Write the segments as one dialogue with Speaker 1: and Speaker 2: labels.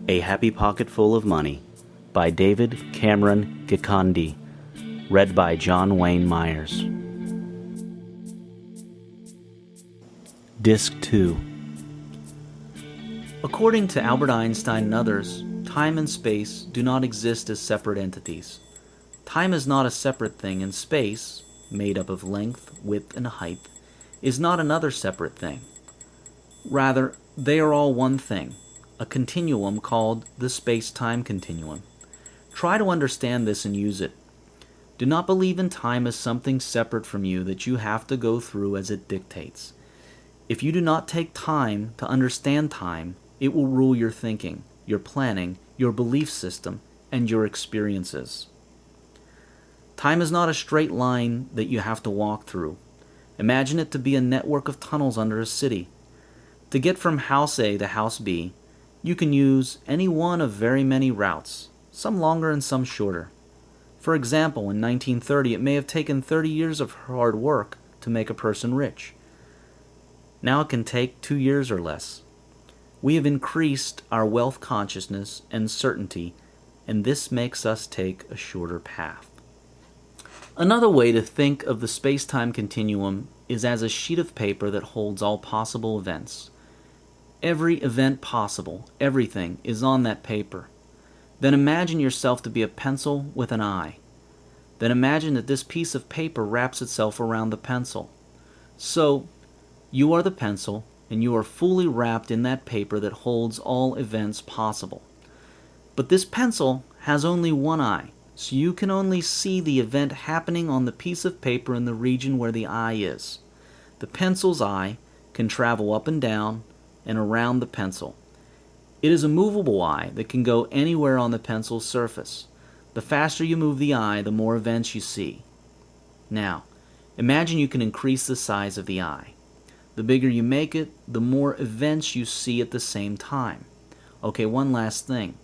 Speaker 1: A Happy Pocket Full of Money by David Cameron Gikandi. Read by John Wayne Myers. Disc 2. According to Albert Einstein and others, time and space do not exist as separate entities. Time is not a separate thing, and space, made up of length, width, and height, is not another separate thing. Rather, they are all one thing, a continuum called the space-time continuum. Try to understand this and use it. Do not believe in time as something separate from you that you have to go through as it dictates. If you do not take time to understand time, it will rule your thinking, your planning, your belief system, and your experiences. Time is not a straight line that you have to walk through. Imagine it to be a network of tunnels under a city. To get from house A to house B, you can use any one of very many routes, some longer and some shorter. For example, in 1930, it may have taken 30 years of hard work to make a person rich. Now it can take 2 years or less. We have increased our wealth consciousness and certainty, and this makes us take a shorter path. Another way to think of the space-time continuum is as a sheet of paper that holds all possible events. Every event possible, everything, is on that paper. Then imagine yourself to be a pencil with an eye. Then imagine that this piece of paper wraps itself around the pencil. So, you are the pencil, and you are fully wrapped in that paper that holds all events possible. But this pencil has only one eye, so you can only see the event happening on the piece of paper in the region where the eye is. The pencil's eye can travel up and down and around the pencil. It is a movable eye that can go anywhere on the pencil's surface. The faster you move the eye, the more events you see. Now, imagine you can increase the size of the eye. The bigger you make it, the more events you see at the same time. Okay, one last thing.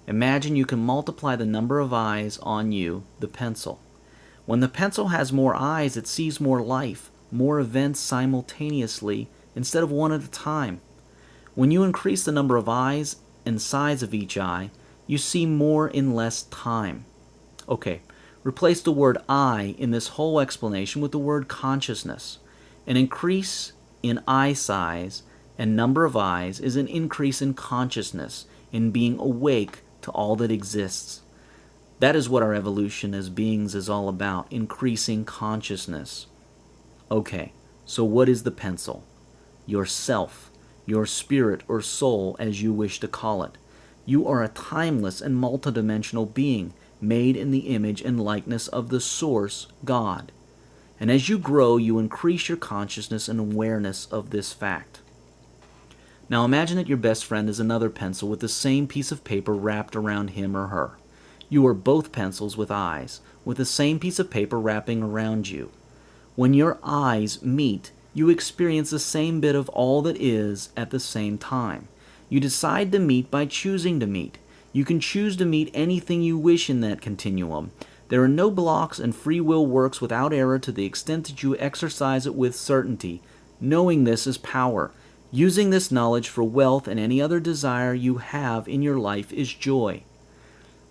Speaker 1: Imagine you can multiply the number of eyes on you, the pencil. When the pencil has more eyes, it sees more life, more events simultaneously instead of one at a time. When you increase the number of eyes and size of each eye, you see more in less time. Okay, replace the word I in this whole explanation with the word consciousness. An increase in eye size and number of eyes is an increase in consciousness, in being awake to all that exists. That is what our evolution as beings is all about, increasing consciousness. Okay, so what is the pencil? Yourself. Your spirit or soul, as you wish to call it. You are a timeless and multidimensional being, made in the image and likeness of the Source, God. And as you grow, you increase your consciousness and awareness of this fact. Now imagine that your best friend is another pencil with the same piece of paper wrapped around him or her. You are both pencils with eyes, with the same piece of paper wrapping around you. When your eyes meet, you experience the same bit of all that is at the same time. You decide to meet by choosing to meet. You can choose to meet anything you wish in that continuum. There are no blocks, and free will works without error to the extent that you exercise it with certainty. Knowing this is power. Using this knowledge for wealth and any other desire you have in your life is joy.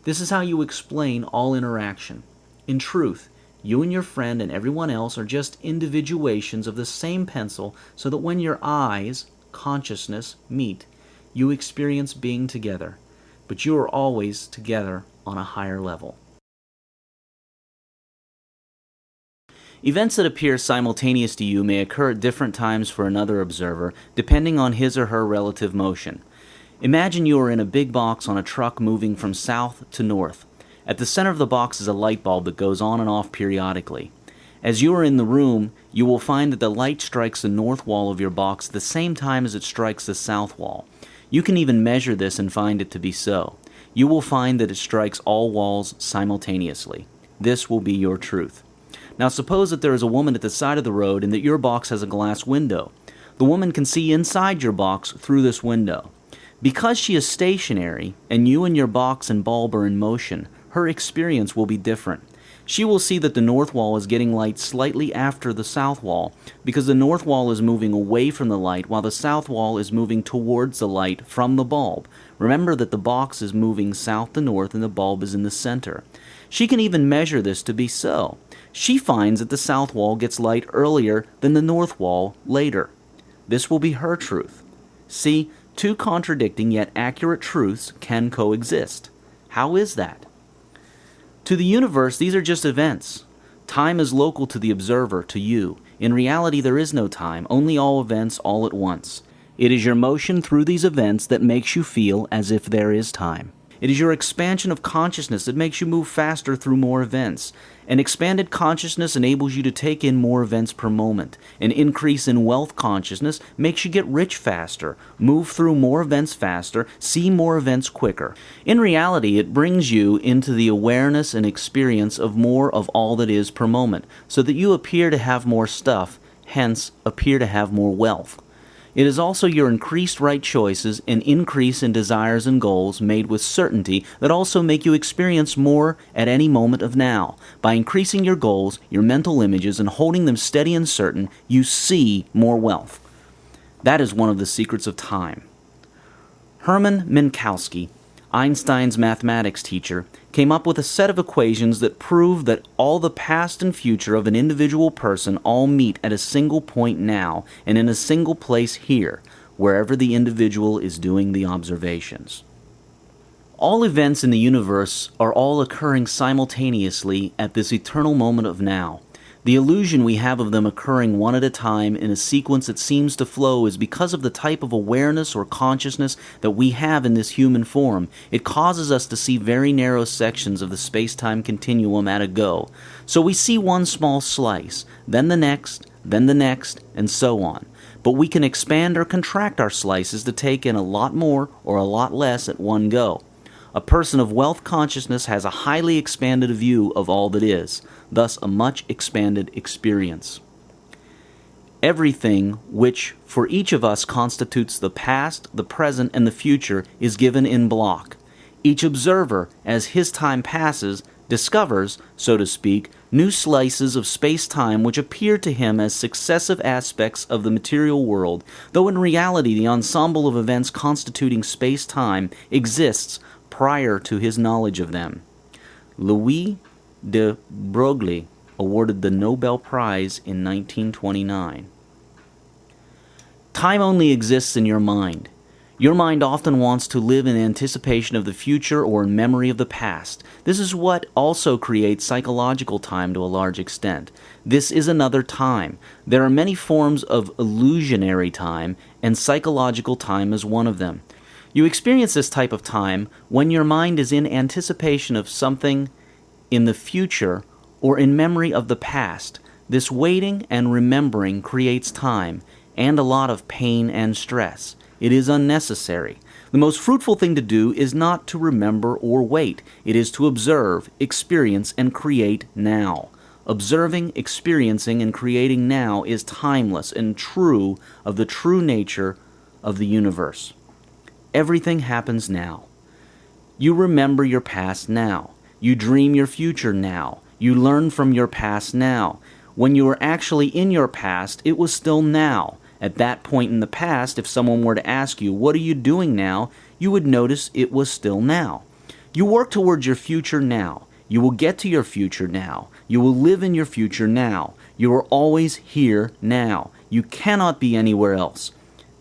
Speaker 1: This is how you explain all interaction. In truth, you and your friend and everyone else are just individuations of the same pencil, so that when your eyes, consciousness, meet, you experience being together. But you are always together on a higher level. Events that appear simultaneous to you may occur at different times for another observer, depending on his or her relative motion. Imagine you are in a big box on a truck moving from south to north. At the center of the box is a light bulb that goes on and off periodically. As you are in the room, you will find that the light strikes the north wall of your box at the same time as it strikes the south wall. You can even measure this and find it to be so. You will find that it strikes all walls simultaneously. This will be your truth. Now suppose that there is a woman at the side of the road and that your box has a glass window. The woman can see inside your box through this window. Because she is stationary, and you and your box and bulb are in motion, her experience will be different. She will see that the north wall is getting light slightly after the south wall, because the north wall is moving away from the light while the south wall is moving towards the light from the bulb. Remember that the box is moving south to north and the bulb is in the center. She can even measure this to be so. She finds that the south wall gets light earlier than the north wall later. This will be her truth. See, two contradicting yet accurate truths can coexist. How is that? To the universe, these are just events. Time is local to the observer, to you. In reality, there is no time, only all events all at once. It is your motion through these events that makes you feel as if there is time. It is your expansion of consciousness that makes you move faster through more events. An expanded consciousness enables you to take in more events per moment. An increase in wealth consciousness makes you get rich faster, move through more events faster, see more events quicker. In reality, it brings you into the awareness and experience of more of all that is per moment, so that you appear to have more stuff, hence appear to have more wealth. It is also your increased right choices and increase in desires and goals made with certainty that also make you experience more at any moment of now. By increasing your goals, your mental images, and holding them steady and certain, you see more wealth. That is one of the secrets of time. Hermann Minkowski, Einstein's mathematics teacher, came up with a set of equations that prove that all the past and future of an individual person all meet at a single point now and in a single place here, wherever the individual is doing the observations. All events in the universe are all occurring simultaneously at this eternal moment of now. The illusion we have of them occurring one at a time in a sequence that seems to flow is because of the type of awareness or consciousness that we have in this human form. It causes us to see very narrow sections of the space-time continuum at a go. So we see one small slice, then the next, and so on. But we can expand or contract our slices to take in a lot more or a lot less at one go. A person of wealth consciousness has a highly expanded view of all that is, thus a much expanded experience. Everything which for each of us constitutes the past, the present, and the future is given in block. Each observer, as his time passes, discovers, so to speak, new slices of space-time which appear to him as successive aspects of the material world, though in reality the ensemble of events constituting space-time exists prior to his knowledge of them. Louis de Broglie awarded the Nobel Prize in 1929. Time only exists in your mind. Your mind often wants to live in anticipation of the future or in memory of the past. This is what also creates psychological time to a large extent. This is another time. There are many forms of illusionary time, and psychological time is one of them. You experience this type of time when your mind is in anticipation of something in the future or in memory of the past. This waiting and remembering creates time and a lot of pain and stress. It is unnecessary. The most fruitful thing to do is not to remember or wait. It is to observe, experience, and create now. Observing, experiencing, and creating now is timeless and true of the true nature of the universe. Everything happens now. You remember your past now. You dream your future now. You learn from your past now. When you were actually in your past, it was still now. At that point in the past, if someone were to ask you, "What are you doing now?" you would notice it was still now. You work towards your future now. You will get to your future now. You will live in your future now. You are always here now. You cannot be anywhere else.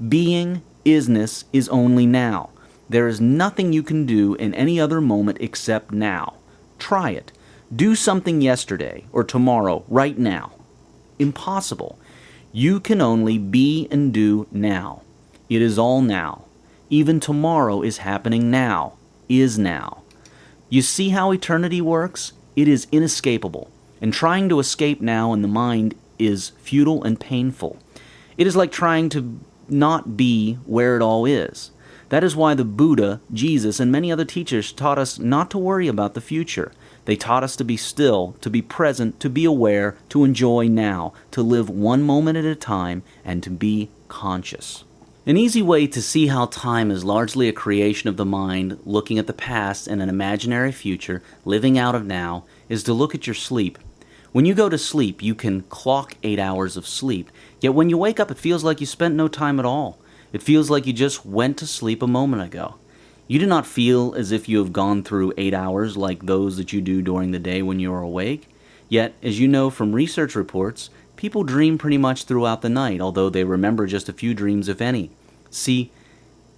Speaker 1: Being, isness, is only now. There is nothing you can do in any other moment except now. Try it. Do something yesterday or tomorrow, right now. Impossible. You can only be and do now. It is all now. Even tomorrow is happening now, is now. You see how eternity works? It is inescapable, and trying to escape now in the mind is futile and painful. It is like trying to not be where it all is. That is why the Buddha, Jesus, and many other teachers taught us not to worry about the future. They taught us to be still, to be present, to be aware, to enjoy now, to live one moment at a time, and to be conscious. An easy way to see how time is largely a creation of the mind, looking at the past and an imaginary future, living out of now, is to look at your sleep. When you go to sleep, you can clock 8 hours of sleep, yet when you wake up it feels like you spent no time at all. It feels like you just went to sleep a moment ago. You do not feel as if you have gone through 8 hours like those that you do during the day when you are awake. Yet, as you know from research reports, people dream pretty much throughout the night, although they remember just a few dreams, if any. See,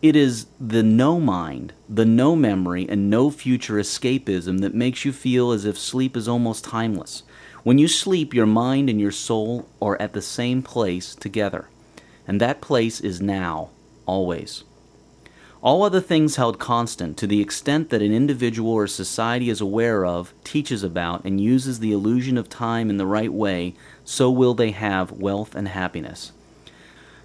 Speaker 1: it is the no mind, the no memory, and no future escapism that makes you feel as if sleep is almost timeless. When you sleep, your mind and your soul are at the same place together, and that place is now, always. All other things held constant, to the extent that an individual or society is aware of, teaches about, and uses the illusion of time in the right way, so will they have wealth and happiness.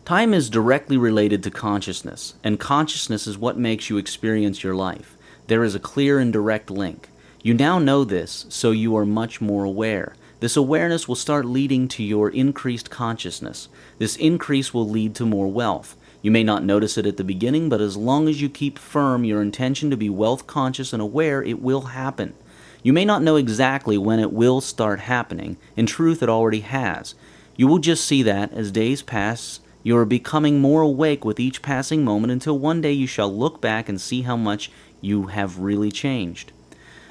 Speaker 1: Time is directly related to consciousness, and consciousness is what makes you experience your life. There is a clear and direct link. You now know this, so you are much more aware. This awareness will start leading to your increased consciousness. This increase will lead to more wealth. You may not notice it at the beginning, but as long as you keep firm your intention to be wealth conscious and aware, it will happen. You may not know exactly when it will start happening. In truth, it already has. You will just see that, as days pass, you are becoming more awake with each passing moment until one day you shall look back and see how much you have really changed.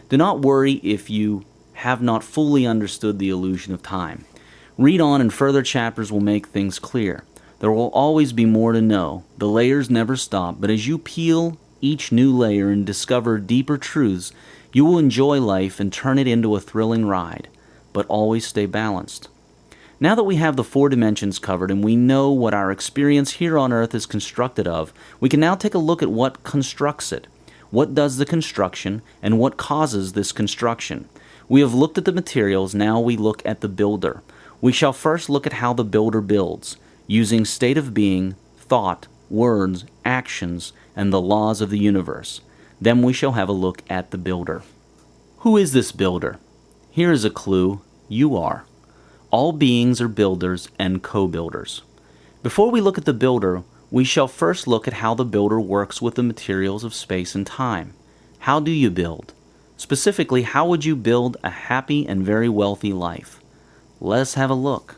Speaker 1: Do not worry if you have not fully understood the illusion of time. Read on and further chapters will make things clear. There will always be more to know. The layers never stop, but as you peel each new layer and discover deeper truths, you will enjoy life and turn it into a thrilling ride, but always stay balanced. Now that we have the 4 dimensions covered and we know what our experience here on Earth is constructed of, we can now take a look at what constructs it. What does the construction, and what causes this construction? We have looked at the materials, now we look at the builder. We shall first look at how the builder builds, using state of being, thought, words, actions, and the laws of the universe. Then we shall have a look at the builder. Who is this builder? Here is a clue. You are. All beings are builders and co-builders. Before we look at the builder, we shall first look at how the builder works with the materials of space and time. How do you build? Specifically, how would you build a happy and very wealthy life? Let us have a look.